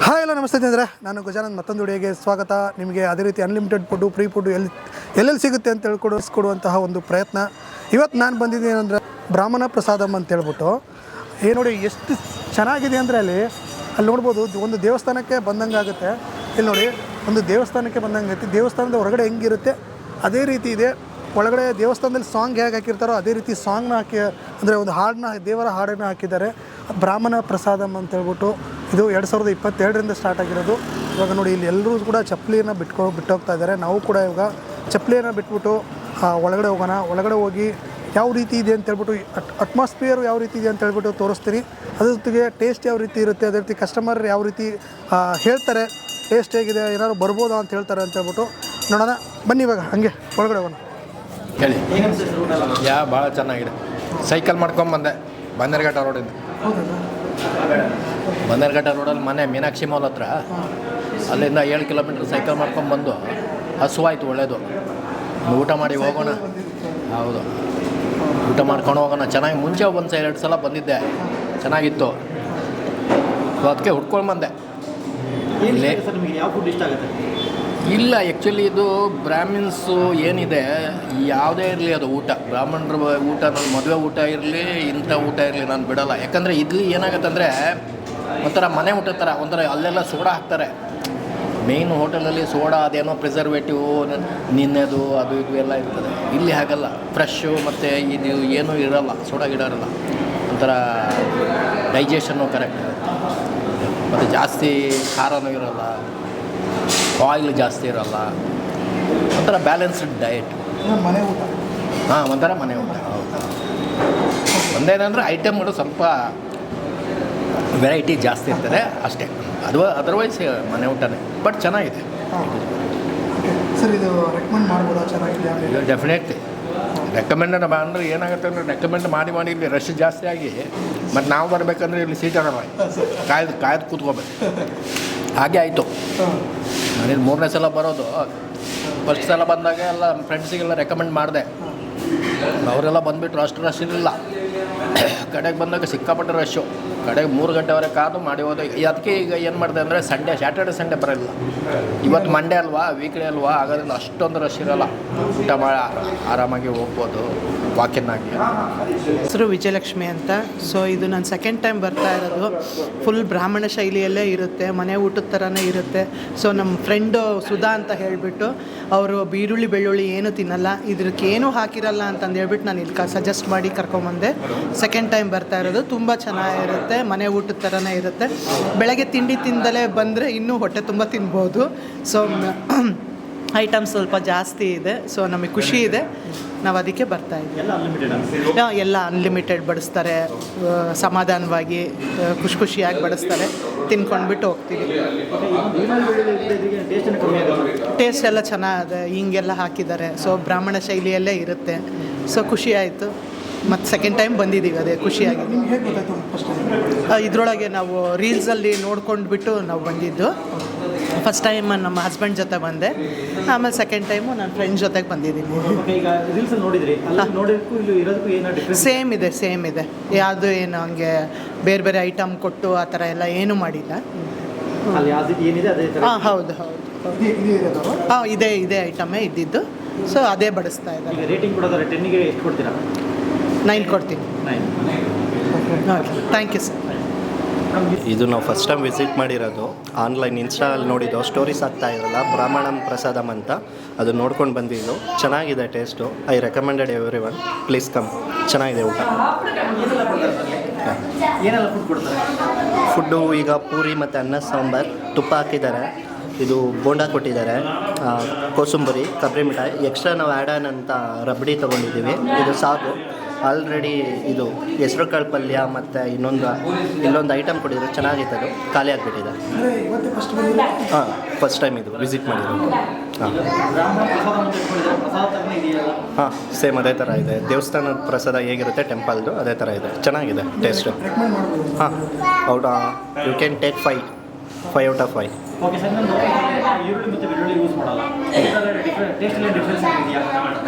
Hi ಎಲ್ಲ ನಮಸ್ತೆ ಅಂದರೆ ನಾನು ಗಜಾನಂದ್ ಮತ್ತೊಂದು ವಿಡಿಯೋಗೆ ಸ್ವಾಗತ. ನಿಮಗೆ ಅದೇ ರೀತಿ ಅನ್ಲಿಮಿಟೆಡ್ ಫುಡ್ಡು ಫ್ರೀ ಫುಡ್ಡು ಎಲ್ಲೆಲ್ಲಿ ಸಿಗುತ್ತೆ ಅಂತ ಕೊಡುವಂತಹ ಒಂದು ಪ್ರಯತ್ನ. ಇವತ್ತು ನಾನು ಬಂದಿದ್ದೀನಿ ಏನಂದರೆ ಬ್ರಾಹ್ಮಣ ಪ್ರಸಾದಮ್ ಅಂತ ಹೇಳ್ಬಿಟ್ಟು ನೋಡಿ ಎಷ್ಟು ಚೆನ್ನಾಗಿದೆ ಅಂದರೆ ಅಲ್ಲಿ ನೋಡ್ಬೋದು. ಒಂದು ದೇವಸ್ಥಾನಕ್ಕೆ ಬಂದಂಗೆ ಆಗುತ್ತೆ. ಇಲ್ಲಿ ನೋಡಿ ಒಂದು ದೇವಸ್ಥಾನಕ್ಕೆ ಬಂದಂಗೆ ಐತಿ. ದೇವಸ್ಥಾನದ ಹೊರಗಡೆ ಹೆಂಗಿರುತ್ತೆ ಅದೇ ರೀತಿ ಇದೆ. ಒಳಗಡೆ ದೇವಸ್ಥಾನದಲ್ಲಿ ಸಾಂಗ್ ಹೇಗೆ ಹಾಕಿರ್ತಾರೋ ಅದೇ ರೀತಿ ಸಾಂಗ್ನ ಹಾಕಿ, ಅಂದರೆ ಒಂದು ಹಾಡನ್ನ, ದೇವರ ಹಾಡನ್ನು ಹಾಕಿದ್ದಾರೆ. ಬ್ರಾಹ್ಮಣ ಪ್ರಸಾದಮ್ ಅಂತ ಹೇಳ್ಬಿಟ್ಟು ಇದು 2022ರಿಂದ ಸ್ಟಾರ್ಟ್ ಆಗಿರೋದು. ಇವಾಗ ನೋಡಿ ಇಲ್ಲಿ ಎಲ್ಲರೂ ಕೂಡ ಚಪ್ಪಲಿಯನ್ನು ಬಿಟ್ಟೋಗ್ತಾ ಇದ್ದಾರೆ. ನಾವು ಕೂಡ ಇವಾಗ ಚಪ್ಪಲಿಯನ್ನು ಬಿಟ್ಬಿಟ್ಟು ಒಳಗಡೆ ಹೋಗೋಣ. ಒಳಗಡೆ ಹೋಗಿ ಯಾವ ರೀತಿ ಇದೆ ಅಂತ ಹೇಳ್ಬಿಟ್ಟು, ಅಟ್ಮಾಸ್ಫಿಯರ್ ಯಾವ ರೀತಿ ಇದೆ ಅಂತ ಹೇಳ್ಬಿಟ್ಟು ತೋರಿಸ್ತೀನಿ. ಅದ್ರ ಜೊತೆಗೆ ಟೇಸ್ಟ್ ಯಾವ ರೀತಿ ಇರುತ್ತೆ, ಅದೇ ರೀತಿ ಕಸ್ಟಮರ್ ಯಾವ ರೀತಿ ಹೇಳ್ತಾರೆ, ಟೇಸ್ಟ್ ಹೇಗಿದೆ, ಏನಾದ್ರು ಬರ್ಬೋದಾ ಅಂತ ಹೇಳ್ತಾರೆ ಅಂತ ಹೇಳ್ಬಿಟ್ಟು ನೋಡೋಣ. ಬನ್ನಿ ಇವಾಗ ಹಾಗೆ ಒಳಗಡೆ ಹೋಗೋಣ. ಹೇಳಿ. ಭಾಳ ಚೆನ್ನಾಗಿದೆ. ಸೈಕಲ್ ಮಾಡ್ಕೊಂಬಂದೆ ಬನ್ನೇರುಘಟ್ಟ ರೋಡಿಂದ. ಬನ್ನೇರುಘಟ್ಟ ರೋಡಲ್ಲಿ ಮನೆ ಮೀನಾಕ್ಷಿ ಮಾಲ್ ಹತ್ರ, ಅಲ್ಲಿಂದ 7 ಕಿಲೋಮೀಟ್ರ್ ಸೈಕಲ್ ಮಾಡ್ಕೊಂಬಂದು ಹಸುವಾಯ್ತು. ಒಳ್ಳೆಯದು. ಊಟ ಮಾಡಿ ಹೋಗೋಣ. ಹೌದು, ಊಟ ಮಾಡ್ಕೊಂಡು ಹೋಗೋಣ. ಚೆನ್ನಾಗಿ ಮುಂಚೆ ಒಂದು 2 ಸಲ ಬಂದಿದ್ದೆ, ಚೆನ್ನಾಗಿತ್ತು. ಅದಕ್ಕೆ ಹುಡ್ಕೊಂಡು ಬಂದೆ. ಇಲ್ಲಿ ಯಾವ ಫುಡ್ ಇಷ್ಟ ಆಗುತ್ತೆ? ಇಲ್ಲ, ಆ್ಯಕ್ಚುಲಿ ಇದು ಬ್ರಾಹ್ಮಿನ್ಸು ಏನಿದೆ, ಯಾವುದೇ ಇರಲಿ ಅದು ಊಟ, ಬ್ರಾಹ್ಮಣರ ಊಟ, ನನ್ನ ಮದುವೆ ಊಟ ಇರಲಿ, ಇಂಥ ಊಟ ಇರಲಿ, ನಾನು ಬಿಡೋಲ್ಲ. ಯಾಕಂದರೆ ಇಲ್ಲಿ ಏನಾಗುತ್ತೆ ಅಂದರೆ ಒಂಥರ ಮನೆ ಊಟ ಥರ, ಒಂಥರ ಅಲ್ಲೆಲ್ಲ ಸೋಡಾ ಹಾಕ್ತಾರೆ. ಮೇಯ್ನ್ ಹೋಟೆಲಲ್ಲಿ ಸೋಡಾ, ಅದೇನೋ ಪ್ರಿಸರ್ವೇಟಿವ್, ನಿನ್ನೆದು ಅದು ಇದು ಎಲ್ಲ ಇರ್ತದೆ. ಇಲ್ಲಿ ಹಾಗಲ್ಲ, ಫ್ರೆಶ್ಶು ಮತ್ತು ಇದು ಏನೂ ಇರೋಲ್ಲ, ಸೋಡಾ ಗಿಡ ಇರೋಲ್ಲ. ಒಂಥರ ಡೈಜೆಷನ್ನು ಕರೆಕ್ಟ್ ಇರುತ್ತೆ. ಮತ್ತು ಜಾಸ್ತಿ ಖಾರನೂ ಇರೋಲ್ಲ, ಆಯಿಲ್ ಜಾಸ್ತಿ ಇರೋಲ್ಲ. ಒಂಥರ ಬ್ಯಾಲೆನ್ಸ್ಡ್ ಡಯಟ್. ಮನೆ ಊಟ. ಹಾಂ, ಒಂಥರ ಮನೆ ಊಟ. ಹೌದು. ಒಂದೇನಂದರೆ ಐಟಮ್ಗಳು ಸ್ವಲ್ಪ ವೆರೈಟಿ ಜಾಸ್ತಿ ಇರ್ತದೆ ಅಷ್ಟೇ. ಅದು ಅದರ್ವೈಸ್ ಮನೆ ಊಟನೇ, ಬಟ್ ಚೆನ್ನಾಗಿದೆ. ಸರ್, ಇದು ರೆಕಮೆಂಡ್ ಮಾಡ್ಬೋದಾ? ಚೆನ್ನಾಗಿದೆ. ಡೆಫಿನೆಟ್ಲಿ ರೆಕಮೆಂಡ್ ಅಂದರೆ ಏನಾಗುತ್ತೆ ಅಂದರೆ, ರೆಕಮೆಂಡ್ ಮಾಡಿ ಇಲ್ಲಿ ರಶ್ ಜಾಸ್ತಿ ಆಗಿ ಮತ್ತು ನಾವು ಬರಬೇಕಂದ್ರೆ ಇಲ್ಲಿ ಸೀಟ್ ಇರೋಲ್ಲ, ಕಾಯ್ದು ಕೂತ್ಕೋಬೇಕು. ಹಾಗೆ ಆಯಿತು. ನಾನಿಲ್ಲಿ 3ನೇ ಸಲ ಬರೋದು. ಫಸ್ಟ್ ಸಲ ಬಂದಾಗ ಎಲ್ಲ ಫ್ರೆಂಡ್ಸಿಗೆಲ್ಲ ರೆಕಮೆಂಡ್ ಮಾಡಿದೆ, ಅವರೆಲ್ಲ ಬಂದುಬಿಟ್ರು. ಅಷ್ಟು ರಶ್ ಇರಲಿಲ್ಲ. ಕಡೆಗೆ ಬಂದಾಗ ಸಿಕ್ಕಾಪಟ್ಟೆ ರಶ್ಶು. ಕಡೆಗೆ 3 ಗಂಟೆವರೆಗೆ ಕಾದು ಮಾಡಿ ಹೋದೆ. ಅದಕ್ಕೆ ಈಗ ಏನು ಮಾಡಿದೆ ಅಂದರೆ, ಸ್ಯಾಟರ್ಡೆ ಸಂಡೇ ಬರೋಲ್ಲ. ಇವತ್ತು ಮಂಡೇ ಅಲ್ವಾ, ವೀಕ್ಡೇ ಅಲ್ವಾ, ಆಗೋದ್ರಿಂದ ಅಷ್ಟೊಂದು ರಶ್ ಇರೋಲ್ಲ. ಊಟ ಮಾಡಿ ಆರಾಮಾಗಿ ಹೋಗ್ಬೋದು ವಾಕಿನ್ ಆಗಿ. ಹೆಸರು ವಿಜಯಲಕ್ಷ್ಮಿ ಅಂತ. ಸೊ ಇದು ನಾನು ಸೆಕೆಂಡ್ ಟೈಮ್ ಬರ್ತಾ ಇರೋದು. ಫುಲ್ ಬ್ರಾಹ್ಮಣ ಶೈಲಿಯಲ್ಲೇ ಇರುತ್ತೆ, ಮನೆ ಊಟದ ಥರನೇ ಇರುತ್ತೆ. ಸೊ ನಮ್ಮ ಫ್ರೆಂಡು ಸುಧಾ ಅಂತ ಹೇಳಿಬಿಟ್ಟು, ಅವರು ಈರುಳ್ಳಿ ಬೆಳ್ಳುಳ್ಳಿ ಏನೂ ತಿನ್ನಲ್ಲ, ಇದಕ್ಕೆ ಏನೂ ಹಾಕಿರಲ್ಲ ಅಂತಂದು ಹೇಳ್ಬಿಟ್ಟು ನಾನು ಇಲ್ಲಿ ಸಜೆಸ್ಟ್ ಮಾಡಿ ಕರ್ಕೊಂಬಂದೆ. ಸೆಕೆಂಡ್ ಟೈಮ್ ಬರ್ತಾ ಇರೋದು. ತುಂಬ ಚೆನ್ನಾಗಿರುತ್ತೆ, ಮನೆ ಊಟದ ಥರನೇ ಇರುತ್ತೆ. ಬೆಳಗ್ಗೆ ತಿಂಡಿ ತಿಂದಲೇ ಬಂದರೆ ಇನ್ನೂ ಹೊಟ್ಟೆ ತುಂಬ ತಿನ್ಬೋದು. ಸೊ ಐಟಮ್ಸ್ ಸ್ವಲ್ಪ ಜಾಸ್ತಿ ಇದೆ. ಸೊ ನಮಗೆ ಖುಷಿ ಇದೆ, ನಾವು ಅದಕ್ಕೆ ಬರ್ತಾ ಇದ್ದೀವಿ. ಎಲ್ಲ ಅನ್ಲಿಮಿಟೆಡ್ ಬಡಿಸ್ತಾರೆ, ಸಮಾಧಾನವಾಗಿ ಖುಷಿಯಾಗಿ ಬಡಿಸ್ತಾರೆ. ತಿನ್ಕೊಂಡ್ಬಿಟ್ಟು ಹೋಗ್ತೀವಿ. ಟೇಸ್ಟ್ ಎಲ್ಲ ಚೆನ್ನಾಗಿದೆ, ಹಿಂಗೆಲ್ಲ ಹಾಕಿದ್ದಾರೆ. ಸೊ ಬ್ರಾಹ್ಮಣ ಶೈಲಿಯಲ್ಲೇ ಇರುತ್ತೆ. ಸೊ ಖುಷಿ ಆಯಿತು. ಮತ್ತು ಸೆಕೆಂಡ್ ಟೈಮ್ ಬಂದಿದ್ದೀವಿ, ಅದೇ ಖುಷಿಯಾಗಿದೆ. ಇದರೊಳಗೆ ನಾವು ರೀಲ್ಸಲ್ಲಿ ನೋಡ್ಕೊಂಡ್ಬಿಟ್ಟು ನಾವು ಬಂದಿದ್ದು. ಫಸ್ಟ್ ಟೈಮ್ ನಮ್ಮ ಹಸ್ಬೆಂಡ್ ಜೊತೆ ಬಂದೆ, ಆಮೇಲೆ ಸೆಕೆಂಡ್ ಟೈಮು ನನ್ನ ಫ್ರೆಂಡ್ ಜೊತೆಗೆ ಬಂದಿದ್ದೀನಿ. ಈಗ ರೀಲ್ಸಲ್ಲಿ ನೋಡಿದ್ರಿ, ನೋಡೋದಕ್ಕೂ ಇಲ್ಲಿ ಇರೋದಕ್ಕೂ ಏನೋ ಡಿಫ್ರೆನ್ಸ್? ಸೇಮ್ ಇದೆ. ಯಾವುದು ಏನು ಹಂಗೆ ಬೇರೆ ಬೇರೆ ಐಟಮ್ ಕೊಟ್ಟು ಆ ಥರ ಎಲ್ಲ ಏನೂ ಮಾಡಿಲ್ಲ. ಅಲ್ಲಿ ಯಾವ್ದು ಏನಿದೆ ಅದೇ ಥರ? ಹೌದು. ಇದೇ ಐಟಮೇ ಇದ್ದಿದ್ದು. ಸೊ ಅದೇ ಬಡಿಸ್ತಾ ಇದ್ದಾರೆ. ಈಗ ರೇಟಿಂಗ್ ಕೊಡೋದಾದ್ರೆ 10ಗೆ ಎಷ್ಟು ಕೊಡ್ತೀರಾ? 9 ಕೊಡ್ತೀನಿ. 9. Okay, thank you sir. ಇದು ನಾವು ಫಸ್ಟ್ ಟೈಮ್ ವಿಸಿಟ್ ಮಾಡಿರೋದು. ಆನ್ಲೈನ್ ಇನ್ಸ್ಟಾದಲ್ಲಿ ನೋಡಿದ್ದು, ಸ್ಟೋರೀಸ್ ಆಗ್ತಾ ಇರಲ್ಲ, ಬ್ರಾಹ್ಮಣಂ ಪ್ರಸಾದಮ್ ಅಂತ, ಅದು ನೋಡ್ಕೊಂಡು ಬಂದಿದ್ದು. ಚೆನ್ನಾಗಿದೆ taste. I recommended every one, please come. ಚೆನ್ನಾಗಿದೆ ಊಟ. ಏನೆಲ್ಲ ಫುಡ್ ಕೊಡ್ತಾರೆ? ಫುಡ್ಡು ಈಗ ಪೂರಿ ಮತ್ತು ಅನ್ನ ಸಾಂಬಾರು, ತುಪ್ಪ ಹಾಕಿದ್ದಾರೆ. ಇದು ಬೋಂಡ ಕೊಟ್ಟಿದ್ದಾರೆ, ಕೋಸಂಬರಿ, ಕೊಬ್ಬರಿ ಮಿಠಾಯಿ. ಎಕ್ಸ್ಟ್ರಾ ನಾವು ಆ್ಯಡ್ ಆನ್ ಅಂತ ರಬಡಿ ತೊಗೊಂಡಿದ್ದೀವಿ. ಇದು ಸಾಕು. ಆಲ್ರೆಡಿ ಇದು ಹೆಸರು ಕಾಳು ಪಲ್ಯ ಮತ್ತು ಇಲ್ಲೊಂದು ಐಟಮ್ ಕೊಟ್ಟಿದ್ರು, ಚೆನ್ನಾಗಿತ್ತು. ಅದು ಖಾಲಿ ಆಗಿಬಿಟ್ಟಿದೆ. ಹಾಂ, ಫಸ್ಟ್ ಟೈಮ್ ಇದು ವಿಸಿಟ್ ಮಾಡಿರೋದು. ಹಾಂ, ಸೇಮ್ ಅದೇ ಥರ ಇದೆ. ದೇವಸ್ಥಾನದ ಪ್ರಸಾದ ಹೇಗಿರುತ್ತೆ ಟೆಂಪಲ್ದು, ಅದೇ ಥರ ಇದೆ. ಚೆನ್ನಾಗಿದೆ ಟೇಸ್ಟು. ಹಾಂ, you can take 5 out of 5. Okay sir, ನಾನು ಈರುಳ್ಳಿ ಮತ್ತು ಬೆಳ್ಳುಳ್ಳಿ ಯೂಸ್ ಮಾಡಲ್ಲ. ಟೇಸ್ಟಲ್ಲಿ ಡಿಫ್ರೆನ್ಸ್ ಇದೆಯಾ?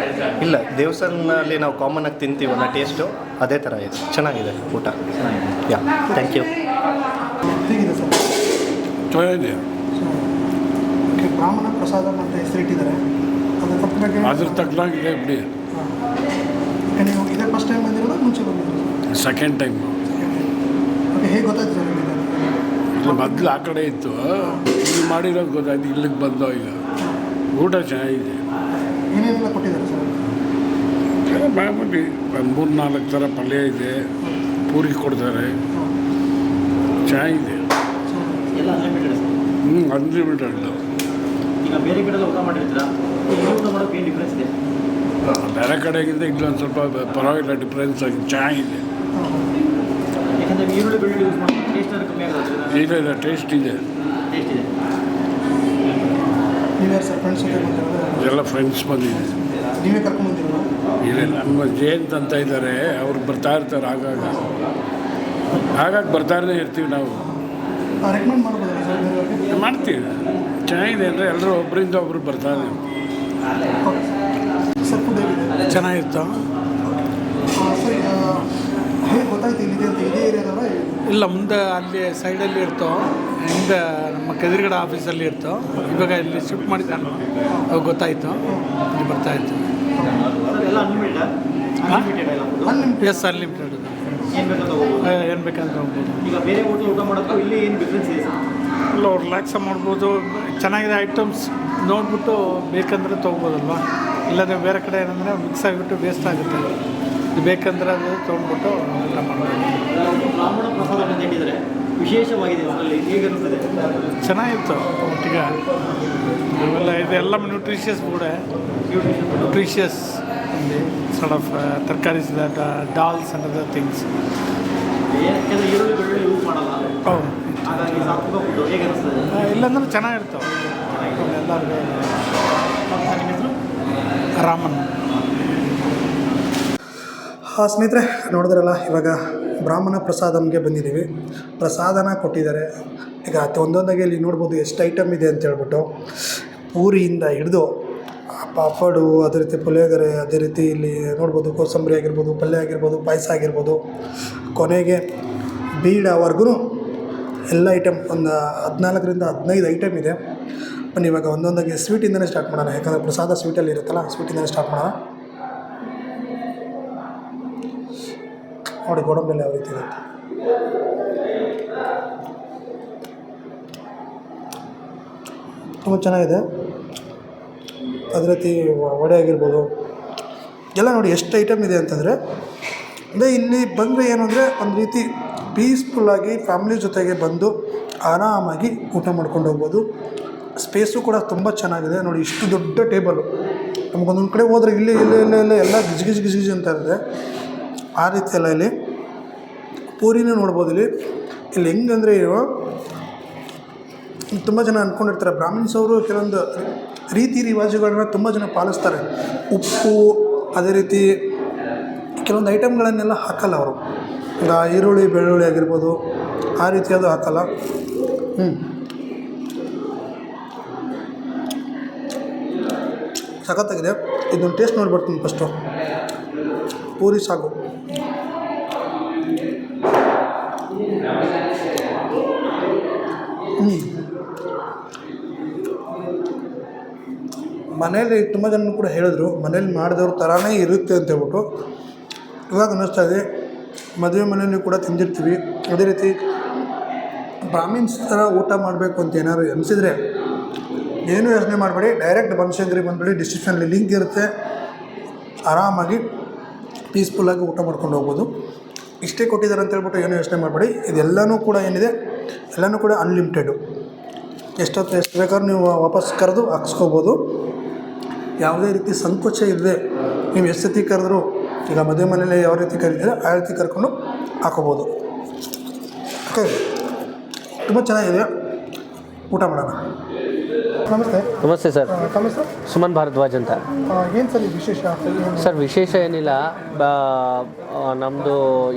ಇಲ್ಲ, ದೇವಸ್ಥಾನದಲ್ಲಿ ನಾವು ಕಾಮನ್ ಆಗಿ ತಿಂತೀವಲ್ಲ, ಟೇಸ್ಟು ಅದೇ ಥರ ಇದೆ. ಚೆನ್ನಾಗಿದೆ ಊಟ. ಯಾ, ಥ್ಯಾಂಕ್ ಯು. ಚೆನ್ನಾಗಿದೆ. ಓಕೆ, ಬ್ರಾಹ್ಮಣ ಪ್ರಸಾದ ಅಂತ ಹೆಸರಿಟ್ಟಿದ್ದಾರೆ. ಅದ್ರ ತಕ್ಕನಾಗೆ ಅದ್ರ ತಕ್ಕನಾಗಿದೆ ಬಿಡಿ. ನೀವು ಇದೇ ಫಸ್ಟ್ ಟೈಮ್ ಬಂದಿರೋದು ಮುಂಚೆ ಬಂದಿರೋದು? Second time. ಓಕೆ, ಹೇಗೆ ಗೊತ್ತಾಯ್ತು ಸರ್ ನಿಮಗೆ? ಇಲ್ಲ, ಮೊದಲು ಆ ಕಡೆ ಇತ್ತು, ಇಲ್ಲಿ ಮಾಡಿರೋದು ಗೊತ್ತಾಯ್ತು, ಇಲ್ಲಿಗೆ ಬಂದೋ ಈಗ. ಊಟ ಚೆನ್ನಾಗಿದೆ. ಏನೇನೆಲ್ಲ ಕೊಟ್ಟಿದ್ದಾರೆ ಸರ್? ಮಾಮೂಲಿ ಒಂದು 3-4 ಥರ ಪಲ್ಯ ಇದೆ, ಪೂರಿ ಕೊಡ್ತಾರೆ, ಚೆನ್ನಾಗಿದೆ. ಎಲ್ಲ ಅನ್ಲಿಮಿಟೆಡ್ ಸರ್. ಅನ್ಲಿಮಿಟೆಡ್. ಈಗ ಬೇರೆ ಕಡೆ ಎಲ್ಲ ಊಟ ಮಾಡಿರ್ತೀರಾ, ಇಲ್ಲಿ ಊಟ ಮಾಡೋಕೆ ಏನು ಡಿಫ್ರೆನ್ಸ್ ಇದೆ? ಬೇರೆ ಕಡೆಗಿಂತ ಇಲ್ಲೊಂದು ಸ್ವಲ್ಪ ಪರವಾಗಿಲ್ಲ, ಡಿಫ್ರೆನ್ಸ್ ಆಗಿ ಚೆನ್ನಾಗಿದೆ. ಯಾಕಂದರೆ ಈರುಳ್ಳಿ ಬೆಳ್ಳುಳ್ಳಿ ಯೂಸ್ ಮಾಡಿ ಟೇಸ್ಟ್ ಕಮ್ಮಿ ಆಗೋದ್ರಿಂದ. ಇಲ್ಲ, ಟೇಸ್ಟ್ ಇದೆ. ಟೇಸ್ಟ್ ಇದೆ. ನೀವೇ ಸರ್ ಫ್ರೆಂಡ್ಸ್ ಜೊತೆ ಬಂದಿರೋದು? ಎಲ್ಲ ಫ್ರೆಂಡ್ಸ್ ಬಂದಿದೆ. ನೀವೇ ಕರ್ಕೊಂಡು ಬಂದಿರೋದು? ಇಲ್ಲ, ನಮ್ಮ ಜಯಂತ್ ಅಂತ ಇದ್ದಾರೆ, ಅವ್ರು ಬರ್ತಾ ಇರ್ತಾರೆ ಆಗಾಗ ಬರ್ತಾರೇ ಇರ್ತೀವಿ ನಾವು. ರೆಕಮೆಂಡ್ ಮಾಡ್ಬೋದಲ್ಲ ಸರ್ ಬೇರೆಯವ್ರಿಗೆ? ಮಾಡ್ತೀವಿ, ಚೆನ್ನಾಗಿದೆ ಅಂದರೆ ಎಲ್ಲರೂ ಒಬ್ಬರಿಂದ ಒಬ್ಬರು ಬರ್ತಾರೆ. ಓಕೆ ಸರ್, ಫುಡ್ ಹೇಗಿದೆ? ಚೆನ್ನಾಗಿತ್ತು. ಸರಿ, ಹೇಗೆ ಗೊತ್ತಾಯ್ತು ಇಲ್ಲಿದೆ ಅಂತ? ಇದೇ ಏರಿಯಾದವರ? ಇಲ್ಲ, ಮುಂದೆ ಅಲ್ಲಿ ಸೈಡಲ್ಲಿ ಇರ್ತೋ, ಹಿಂದೆ ನಮ್ಮ ಕೆದಿರುಗಡೆ ಆಫೀಸಲ್ಲಿ ಇರ್ತೋ, ಇವಾಗ ಇಲ್ಲಿ ಶಿಫ್ಟ್ ಮಾಡಿದ್ದಾನೆ, ಅವಾಗ ಗೊತ್ತಾಯಿತು, ಇಲ್ಲಿ ಬರ್ತಾಯಿತ್ತು. ಎಲ್ಲ ಅನ್ಲಿಮಿಟೆಡ್ ಎಲ್ಲ ಫುಡ್? S, unlimited. ಏನು ಬೇಕಂತ ಹೋಗ್ಬೋದು. ಏನು ಬೇಕಂತ ಹೋಗ್ಬೋದು. ಈಗ ಬೇರೆ ಹೋಟೆಲ್ ಊಟ ಮಾಡೋಕ್ಕೂ ಇಲ್ಲಿ ಏನು ಡಿಫ್ರೆನ್ಸ್ ಇದೆ ಸರ್? ಇಲ್ಲ, ಅವ್ರು ರಿಲ್ಯಾಕ್ಸ ಮಾಡ್ಬೋದು, ಚೆನ್ನಾಗಿದೆ ಐಟಮ್ಸ್ ನೋಡಿಬಿಟ್ಟು ಬೇಕಂದರೆ ತೊಗೊಬೋದಲ್ವ. ಇಲ್ಲಾಂದರೆ ಬೇರೆ ಕಡೆ ಏನಂದರೆ ಮಿಕ್ಸ್ ಆಗಿಬಿಟ್ಟು ವೇಸ್ಟ್ ಆಗುತ್ತೆ. ಇದು ಬೇಕಂದ್ರೆ ಅದು ತೊಗೊಂಡ್ಬಿಟ್ಟು ಊಟ ಮಾಡ್ಬೋದು. ಬ್ರಾಹ್ಮಣ ಪ್ರಸಾದ ಅಂತ ಹೇಳಿದರೆ ವಿಶೇಷವಾಗಿದೆ ಅದರಲ್ಲಿ, ಹೇಗೆ ಅನಿಸ್ತದೆ? ಚೆನ್ನಾಗಿತ್ತು ಒಟ್ಟಿಗೆ. ಇವೆಲ್ಲ ಇದೆಲ್ಲ ನ್ಯೂಟ್ರಿಷಿಯಸ್ ಫುಡೆ, ನ್ಯೂಟ್ರಿಷಿಯಸ್ sort of ತರಕಾರಿ, ಡಾಲ್ಸ್ ಅಂಡ್ ಅದರ್ ಥಿಂಗ್ಸ್. ಯಾಕೆಂದರೆ ಈರುಳ್ಳಿ ಬೆಳ್ಳುಳ್ಳಿ ಯೂಸ್ ಮಾಡಲ್ಲ, ಹೌದು. ಹಾಗಾಗಿ ಸಾತ್ವಿಕ ಫುಡ್ ಹೇಗೆ ಅನಿಸ್ತದೆ? ಇಲ್ಲಾಂದ್ರೆ ಚೆನ್ನಾಗಿರ್ತಾವೆ ಎಲ್ಲರಿಗೂ. ನಿಮ್ಮ ಹೆಸರು? ರಾಮನ್. ಸ್ನೇಹಿತರೆ, ನೋಡಿದ್ರಲ್ಲ, ಇವಾಗ ಬ್ರಾಹ್ಮಣ ಪ್ರಸಾದಂಗೆ ಬಂದಿದ್ದೀವಿ. ಪ್ರಸಾದನ ಕೊಟ್ಟಿದ್ದಾರೆ. ಈಗ ಒಂದೊಂದಾಗಿ ಇಲ್ಲಿ ನೋಡ್ಬೋದು ಎಷ್ಟು ಐಟಮ್ ಇದೆ ಅಂತ ಹೇಳ್ಬಿಟ್ಟು. ಪೂರಿಯಿಂದ ಹಿಡಿದು ಪಾಪಡು, ಅದೇ ರೀತಿ ಪುಳಿಯೋಗರೆ, ಅದೇ ರೀತಿ ಇಲ್ಲಿ ನೋಡ್ಬೋದು ಕೋಸಂಬರಿ ಆಗಿರ್ಬೋದು, ಪಲ್ಯ ಆಗಿರ್ಬೋದು, ಪಾಯಸ ಆಗಿರ್ಬೋದು, ಕೊನೆಗೆ ಬೀಡವರೆಗೂ ಎಲ್ಲ ಐಟಮ್ ಒಂದು 14ರಿಂದ 15 ಐಟಮ್ ಇದೆ. ಬನ್ನಿ ಇವಾಗ ಒಂದೊಂದಾಗಿ ಸ್ವೀಟಿಂದನೇ ಸ್ಟಾರ್ಟ್ ಮಾಡೋಣ, ಯಾಕಂದರೆ ಪ್ರಸಾದ ಸ್ವೀಟಲ್ಲಿ ಇರುತ್ತಲ್ಲ, ಸ್ವೀಟಿಂದನೇ ಸ್ಟಾರ್ಟ್ ಮಾಡೋಣ. ನೋಡಿ ಗೋಡಂಬಿಯಲ್ಲಿ ಯಾವ ರೀತಿ ಇದೆ. ತುಂಬ ಚೆನ್ನಾಗಿದೆ. ಅದೇ ರೀತಿ ವಡೆ ಆಗಿರ್ಬೋದು, ಎಲ್ಲ ನೋಡಿ ಎಷ್ಟು ಐಟಮ್ ಇದೆ ಅಂತಂದರೆ. ಅಂದರೆ ಇಲ್ಲಿ ಬಂದರೆ ಏನು ಅಂದರೆ ಒಂದು ರೀತಿ ಪೀಸ್ಫುಲ್ಲಾಗಿ ಫ್ಯಾಮಿಲಿ ಜೊತೆಗೆ ಬಂದು ಆರಾಮಾಗಿ ಊಟ ಮಾಡ್ಕೊಂಡು ಹೋಗ್ಬೋದು. ಸ್ಪೇಸು ಕೂಡ ತುಂಬ ಚೆನ್ನಾಗಿದೆ. ನೋಡಿ ಇಷ್ಟು ದೊಡ್ಡ ಟೇಬಲು. ನಮಗೊಂದೊಂದು ಕಡೆ ಹೋದರೆ ಇಲ್ಲಿ ಎಲ್ಲ ಗಿಜ್ ಗಿಜ್ ಅಂತ ಇರುತ್ತೆ. ಆ ರೀತಿ ಎಲ್ಲ ಇಲ್ಲಿ ಪೂರಿನೂ ನೋಡ್ಬೋದು. ಇಲ್ಲಿ ಹೆಂಗಂದರೆ ತುಂಬ ಜನ ಅಂದ್ಕೊಂಡಿರ್ತಾರೆ, ಬ್ರಾಹ್ಮಿನ್ಸ್ ಅವರು ಕೆಲವೊಂದು ರೀತಿ ರಿವಾಜುಗಳನ್ನ ತುಂಬ ಜನ ಪಾಲಿಸ್ತಾರೆ. ಉಪ್ಪು, ಅದೇ ರೀತಿ ಕೆಲವೊಂದು ಐಟಮ್ಗಳನ್ನೆಲ್ಲ ಹಾಕಲ್ಲ ಅವರು. ಈಗ ಈರುಳ್ಳಿ ಬೆಳ್ಳುಳ್ಳಿ ಆಗಿರ್ಬೋದು, ಆ ರೀತಿಯಾದು ಹಾಕಲ್ಲ. ಸಖತ್ತಾಗಿದೆ. ಇದನ್ನು ಟೇಸ್ಟ್ ನೋಡ್ಬಿಡ್ತೀನಿ ಫಸ್ಟು. ಪೂರಿ ಸಾಗು ಮನೇಲಿ ತುಂಬ ಜನ ಕೂಡ ಹೇಳಿದ್ರು, ಮನೇಲಿ ಮಾಡಿದವ್ರ ಥರನೇ ಇರುತ್ತೆ ಅಂತ ಹೇಳ್ಬಿಟ್ಟು. ಇವಾಗ ಅನ್ನಿಸ್ತಾ ಇದೆ, ಮದುವೆ ಮನೆಯಲ್ಲಿ ಕೂಡ ತಿಂದಿರ್ತೀವಿ. ಅದೇ ರೀತಿ ಬ್ರಾಹ್ಮಿನ್ಸ್ ಥರ ಊಟ ಮಾಡಬೇಕು ಅಂತ ಏನಾದ್ರು ಅನಿಸಿದರೆ ಏನೂ ಯೋಚನೆ ಮಾಡಬೇಡಿ, ಡೈರೆಕ್ಟ್ ಬನಶಂಕರಿ ಬಂದುಬಿಡಿ. ಡಿಸ್ಕ್ರಿಪ್ಷನಲ್ಲಿ ಲಿಂಕ್ ಇರುತ್ತೆ, ಆರಾಮಾಗಿ ಪೀಸ್ಫುಲ್ಲಾಗಿ ಊಟ ಮಾಡ್ಕೊಂಡು ಹೋಗ್ಬೋದು. ಇಷ್ಟೇ ಕೊಟ್ಟಿದ್ದಾರೆ ಅಂತ ಹೇಳ್ಬಿಟ್ಟು ಏನೂ ಯೋಚನೆ ಮಾಡಬೇಡಿ. ಇದೆಲ್ಲನೂ ಕೂಡ ಏನಿದೆ, ಎಲ್ಲನೂ ಕೂಡ ಅನ್ಲಿಮಿಟೆಡು. ಎಷ್ಟು ಬೇಕಾದ್ರೂ ನೀವು ವಾಪಸ್ ಕರೆದು ಹಾಕ್ಸ್ಕೋಬೋದು. ಯಾವುದೇ ರೀತಿ ಸಂಕೋಚ ಇಲ್ಲದೆ ನೀವು ಎಷ್ಟು ಸತಿ ಕರೆದ್ರೂ, ಈಗ ಮದುವೆ ಮನೇಲಿ ಯಾವ ರೀತಿ ಕರೀತೀರ ಆ ರೀತಿ ಕರ್ಕೊಂಡು ಹಾಕೋಬೋದು. ಓಕೆ, ತುಂಬ ಚೆನ್ನಾಗಿದೆ. ಊಟ ಮಾಡೋಣ. ನಮಸ್ತೆ. ನಮಸ್ತೆ ಸರ್. ತಮ್ಮ ಸರ್? ಸುಮನ್ ಭಾರದ್ವಾಜ್ ಅಂತ. ಏನು ಸರ್ ವಿಶೇಷ? ಸರ್ ವಿಶೇಷ ಏನಿಲ್ಲ, ನಮ್ಮದು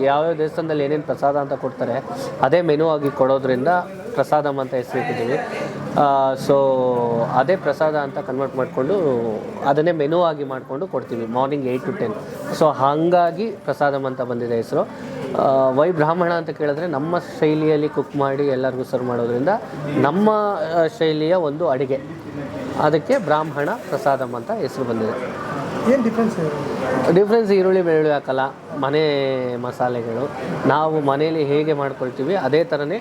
ಯಾವ್ಯಾವ ದೇವಸ್ಥಾನದಲ್ಲಿ ಏನೇನು ಪ್ರಸಾದ ಅಂತ ಕೊಡ್ತಾರೆ ಅದೇ ಮೆನು ಆಗಿ ಕೊಡೋದ್ರಿಂದ ಪ್ರಸಾದಮ್ ಅಂತ ಹೆಸರಿಟ್ಟಿದ್ದೀವಿ. ಸೊ ಅದೇ ಪ್ರಸಾದ ಅಂತ ಕನ್ವರ್ಟ್ ಮಾಡಿಕೊಂಡು ಅದನ್ನೇ ಮೆನು ಆಗಿ ಮಾಡಿಕೊಂಡು ಕೊಡ್ತೀವಿ ಮಾರ್ನಿಂಗ್ 8 to 10. ಸೊ ಹಾಗಾಗಿ ಪ್ರಸಾದಮ್ ಅಂತ ಬಂದಿದೆ ಹೆಸರು. ವೈ ಬ್ರಾಹ್ಮಣ ಅಂತ ಕೇಳಿದ್ರೆ ನಮ್ಮ ಶೈಲಿಯಲ್ಲಿ ಕುಕ್ ಮಾಡಿ ಎಲ್ಲರಿಗೂ ಸರ್ವ್ ಮಾಡೋದ್ರಿಂದ ನಮ್ಮ ಶೈಲಿಯ ಒಂದು ಅಡುಗೆ, ಅದಕ್ಕೆ ಬ್ರಾಹ್ಮಣ ಪ್ರಸಾದಂ ಅಂತ ಹೆಸರು ಬಂದಿದೆ. ಏನು ಡಿಫ್ರೆನ್ಸ್ ಈರುಳ್ಳಿ ಬೆಳ್ಳುಳ್ಳಿ ಹಾಕಲ್ಲ, ಮನೆ ಮಸಾಲೆಗಳು ನಾವು ಮನೆಯಲ್ಲಿ ಹೇಗೆ ಮಾಡ್ಕೊಳ್ತೀವಿ ಅದೇ ಥರನೇ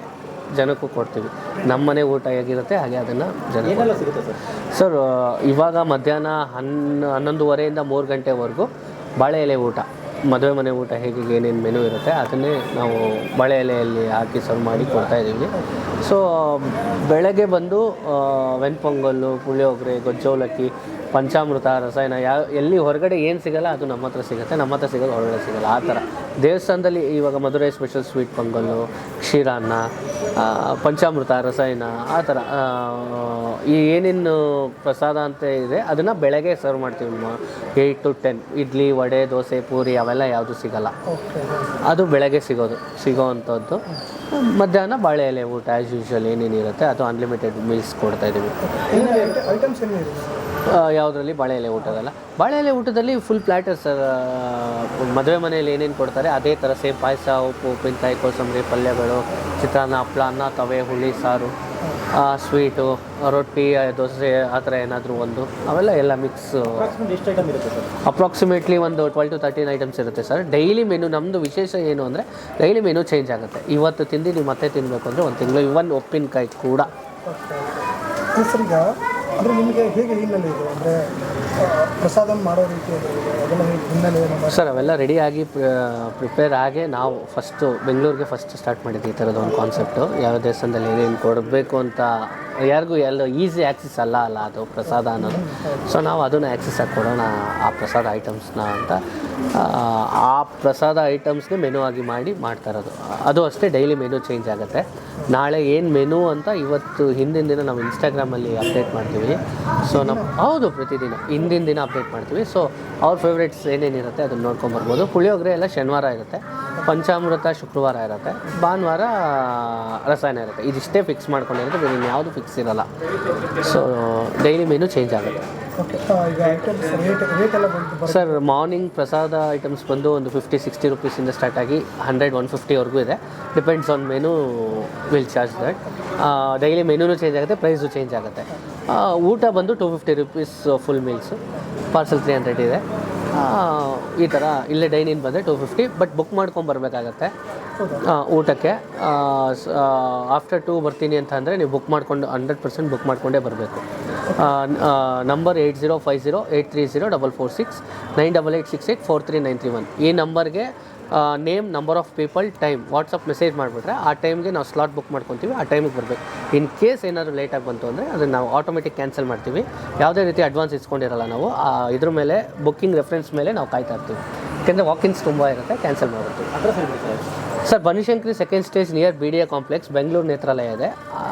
ಜನಕ್ಕೂ ಕೊಡ್ತೀವಿ. ನಮ್ಮ ಮನೆ ಊಟ ಹೇಗಿರುತ್ತೆ ಹಾಗೆ ಅದನ್ನು ಏನೆಲ್ಲ ಸಿಗುತ್ತೆ ಸರ್ ಇವಾಗ ಮಧ್ಯಾಹ್ನ 11:30 3 ಗಂಟೆವರೆಗೂ ಬಾಳೆ ಎಲೆ ಊಟ, ಮದುವೆ ಮನೆ ಊಟ ಹೇಗೆ ಏನೇನು ಮೆನು ಇರುತ್ತೆ ಅದನ್ನೇ ನಾವು ಬಾಳೆ ಎಲೆಯಲ್ಲಿ ಹಾಕಿ ಸರ್ವ್ ಮಾಡಿ ಕೊಡ್ತಾಯಿದ್ದೀವಿ. ಸೊ ಬೆಳಗ್ಗೆ ಬಂದು ವೆಣ್ಪೊಂಗಲ್ಲು, ಪುಳಿಯೋಗರೆ, ಗೊಜ್ಜೋಲಕ್ಕಿ, ಪಂಚಾಮೃತ, ರಸಾಯನ ಎಲ್ಲಿ ಹೊರಗಡೆ ಏನು ಸಿಗಲ್ಲ ಅದು ನಮ್ಮ ಹತ್ರ ಸಿಗುತ್ತೆ, ನಮ್ಮ ಹತ್ರ ಸಿಗೋದು ಹೊರಗಡೆ ಸಿಗಲ್ಲ. ಆ ಥರ ದೇವಸ್ಥಾನದಲ್ಲಿ ಇವಾಗ ಮಧುರೈ ಸ್ಪೆಷಲ್ ಸ್ವೀಟ್ ಪೊಂಗಲ್ಲು, ಕ್ಷೀರಾನ್ನ, ಪಂಚಾಮೃತ, ರಸಾಯನ, ಆ ಥರ ಈ ಏನೇನು ಪ್ರಸಾದ ಅಂತ ಇದೆ ಅದನ್ನು ಬೆಳಗ್ಗೆ ಸರ್ವ್ ಮಾಡ್ತೀವಿ. 8 to 10 ಇಡ್ಲಿ, ವಡೆ, ದೋಸೆ, ಪೂರಿ ಅವೆಲ್ಲ ಯಾವುದು ಸಿಗಲ್ಲ, ಅದು ಬೆಳಗ್ಗೆ ಸಿಗೋವಂಥದ್ದು. ಮಧ್ಯಾಹ್ನ ಬಾಳೆ ಎಲೆ ಊಟ ಆ್ಯಸ್ ಯೂಶ್ವಲ್ ಏನೇನಿರುತ್ತೆ ಅದು ಅನ್ಲಿಮಿಟೆಡ್ ಮೀಲ್ಸ್ ಕೊಡ್ತಾಯಿದ್ದೀವಿ. ಐಟಮ್ಸ್ ಏನು ಯಾವುದರಲ್ಲಿ ಬಾಳೆ ಎಲೆ ಊಟದಲ್ಲ, ಬಾಳೆ ಎಲೆ ಊಟದಲ್ಲಿ ಫುಲ್ ಪ್ಲ್ಯಾಟರ್ಸ್. ಮದುವೆ ಮನೆಯಲ್ಲಿ ಏನೇನು ಕೊಡ್ತಾರೆ ಅದೇ ಥರ ಸೇಮ್ ಪಾಯಸ, ಉಪ್ಪು, ಉಪ್ಪಿನಕಾಯಿ, ಕೋಸಂಬರಿ, ಪಲ್ಯಗಳು, ಚಿತ್ರಾನ್ನ, ಹಪ್ಪಳ, ಅನ್ನ, ತವೆ, ಹುಳಿ ಸಾರು, ಸ್ವೀಟು, ರೊಟ್ಟಿ, ದೋಸೆ, ಆ ಥರ ಏನಾದರೂ ಒಂದು ಅವೆಲ್ಲ ಎಲ್ಲ ಮಿಕ್ಸ್. ಎಷ್ಟು ಐಟಮ್ ಇರುತ್ತೆ ಸರ್? ಅಪ್ರಾಕ್ಸಿಮೇಟ್ಲಿ ಒಂದು 12 to 13 ಐಟಮ್ಸ್ ಇರುತ್ತೆ ಸರ್. ಡೈಲಿ ಮೆನು ನಮ್ಮದು ವಿಶೇಷ ಏನು ಅಂದರೆ ಡೈಲಿ ಮೆನು ಚೇಂಜ್ ಆಗುತ್ತೆ. ಇವತ್ತು ತಿಂದು ನೀವು ಮತ್ತೆ ತಿನ್ನಬೇಕು ಅಂದರೆ 1 ತಿಂಗಳು, ಇವನ್ ಉಪ್ಪಿನಕಾಯಿ ಕೂಡ. ಸರ್ ಈಗ ಅಂದರೆ ನಿಮಗೆ ಹೇಗೆ ಹಿನ್ನೆಲೆ ಇದೆ ಅಂದರೆ ಪ್ರಸಾದ ಮಾಡೋ ರೀತಿ ಅದೆಲ್ಲ ಹೇಗೆ ಹಿನ್ನೆಲೆ ಸರ್ ಅವೆಲ್ಲ ರೆಡಿಯಾಗಿ ಪ್ರಿಪೇರ್ ಆಗಿ ನಾವು ಫಸ್ಟು ಬೆಂಗಳೂರಿಗೆ ಸ್ಟಾರ್ಟ್ ಮಾಡಿದ್ವಿ ಈ ಥರದ ಒಂದು ಕಾನ್ಸೆಪ್ಟು. ಯಾವ ದೇವಸ್ಥಾನದಲ್ಲಿ ಏನೇನು ಕೊಡಬೇಕು ಅಂತ ಯಾರಿಗೂ ಈಸಿ ಆ್ಯಕ್ಸಸ್ ಅಲ್ಲ ಅದು ಪ್ರಸಾದ ಅನ್ನೋದು. ಸೊ ನಾವು ಅದನ್ನು ಆ್ಯಕ್ಸಸ್ ಆಗಿ ಕೊಡೋಣ ಆ ಪ್ರಸಾದ ಐಟಮ್ಸ್ನ ಅಂತ ಆ ಪ್ರಸಾದ ಐಟಮ್ಸ್ನೇ ಮೆನು ಆಗಿ ಮಾಡ್ತಾ ಇರೋದು. ಅದು ಅಷ್ಟೇ ಡೈಲಿ ಮೆನು ಚೇಂಜ್ ಆಗುತ್ತೆ. ನಾಳೆ ಏನು ಮೆನು ಅಂತ ಇವತ್ತು ಹಿಂದಿನ ದಿನ ನಾವು ಇನ್ಸ್ಟಾಗ್ರಾಮಲ್ಲಿ ಅಪ್ಡೇಟ್ ಮಾಡ್ತೀವಿ. ಸೊ ಹೌದು ಪ್ರತಿದಿನ ಹಿಂದಿನ ದಿನ ಅಪ್ಡೇಟ್ ಮಾಡ್ತೀವಿ. ಸೊ ಅವ್ರ ಫೇವ್ರೇಟ್ಸ್ ಏನೇನಿರುತ್ತೆ ಅದನ್ನು ನೋಡ್ಕೊಂಬರ್ಬೋದು. ಪುಳಿಯೋಗರೆ ಎಲ್ಲ ಶನಿವಾರ ಇರುತ್ತೆ, ಪಂಚಾಮೃತ ಶುಕ್ರವಾರ ಇರುತ್ತೆ, ಭಾನುವಾರ ರಸಾಯನ ಇರುತ್ತೆ. ಇದಿಷ್ಟೇ ಫಿಕ್ಸ್ ಮಾಡ್ಕೊಂಡಿರುತ್ತೆ, ಬೇರೆ ಇನ್ಯಾವುದು ಫಿಕ್ಸ್ ಇರೋಲ್ಲ. ಸೊ ಡೈಲಿ ಮೆನು ಚೇಂಜ್ ಆಗುತ್ತೆ. ಸರ್ ಮಾರ್ನಿಂಗ್ ಪ್ರಸಾದ ಐಟಮ್ಸ್ ಬಂದು ಒಂದು 50-60 ರುಪೀಸಿಂದ ಸ್ಟಾರ್ಟ್ ಆಗಿ 100-150ವರೆಗೂ ಇದೆ. Depends on menu will charge that. Daily ಮೆನುನೂ ಚೇಂಜ್ ಆಗುತ್ತೆ, ಪ್ರೈಸು ಚೇಂಜ್ ಆಗುತ್ತೆ. ಊಟ ಬಂದು 250 ರುಪೀಸ್ ಫುಲ್ ಮೀಲ್ಸು, ಪಾರ್ಸಲ್ 300 ಇದೆ. ಈ ಥರ ಇಲ್ಲೇ ಡೈನಿನ್ ಬಂದರೆ 250, ಬಟ್ ಬುಕ್ ಮಾಡ್ಕೊಂಬರ್ಬೇಕಾಗತ್ತೆ ಊಟಕ್ಕೆ. ಆಫ್ಟರ್ 2 ಬರ್ತೀನಿ ಅಂತ ಅಂದರೆ ನೀವು ಬುಕ್ ಮಾಡ್ಕೊಂಡು 100% ಬುಕ್ ಮಾಡಿಕೊಂಡೇ ಬರಬೇಕು. ನಂಬರ್ 8050830446 9886843931 ಈ ನಂಬರ್ಗೆ name, number of people, time WhatsApp message ಮಾಡಿಬಿಟ್ರೆ ಆ ಟೈಮ್ಗೆ ನಾವು ಸ್ಲಾಟ್ ಬುಕ್ ಮಾಡ್ಕೊತೀವಿ. ಆ ಟೈಮಿಗೆ ಬರಬೇಕು. ಇನ್ ಕೇಸ್ ಏನಾದರೂ ಲೇಟಾಗಿ ಬಂತು ಅಂದರೆ ಅದನ್ನು ನಾವು ಆಟೋಮೆಟಿಕ್ ಕ್ಯಾನ್ಸಲ್ ಮಾಡ್ತೀವಿ. ಯಾವುದೇ ರೀತಿ ಅಡ್ವಾನ್ಸ್ ಇಸ್ಕೊಂಡಿರಲ್ಲ ನಾವು. ಇದ್ರ ಮೇಲೆ ಬುಕ್ಕಿಂಗ್ ರೆಫರೆನ್ಸ್ ಮೇಲೆ ನಾವು ಕಾಯ್ತಾ ಇರ್ತೀವಿ. ಯಾಕೆಂದರೆ ವಾಕಿನ್ಸ್ ತುಂಬ ಇರುತ್ತೆ, ಕ್ಯಾನ್ಸಲ್ ಮಾಡ್ತೀವಿ. Sir Banashankari 2nd stage near BDA complex, Bengaluru Nethralaya ಇದೆ.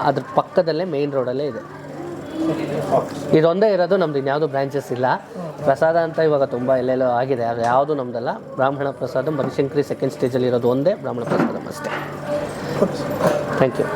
ಅದ್ರ ಪಕ್ಕದಲ್ಲೇ ಮೇಯ್ನ್ ರೋಡಲ್ಲೇ ಇದೆ. ಇದೊಂದೇ ಇರೋದು, ನಮ್ದು ಇನ್ಯಾವುದು ಬ್ರಾಂಚಸ್ ಇಲ್ಲ. ಪ್ರಸಾದ ಅಂತ ಇವಾಗ ತುಂಬ ಎಲ್ಲೆಲ್ಲೋ ಆಗಿದೆ, ಅದು ಯಾವುದು ನಮ್ಮದಲ್ಲ. ಬ್ರಾಹ್ಮಣ ಪ್ರಸಾದ ಬನಶಂಕರಿ 2nd ಸ್ಟೇಜಲ್ಲಿ ಇರೋದು ಒಂದೇ ಬ್ರಾಹ್ಮಣ ಪ್ರಸಾದ ಅಷ್ಟೇ. Thank you.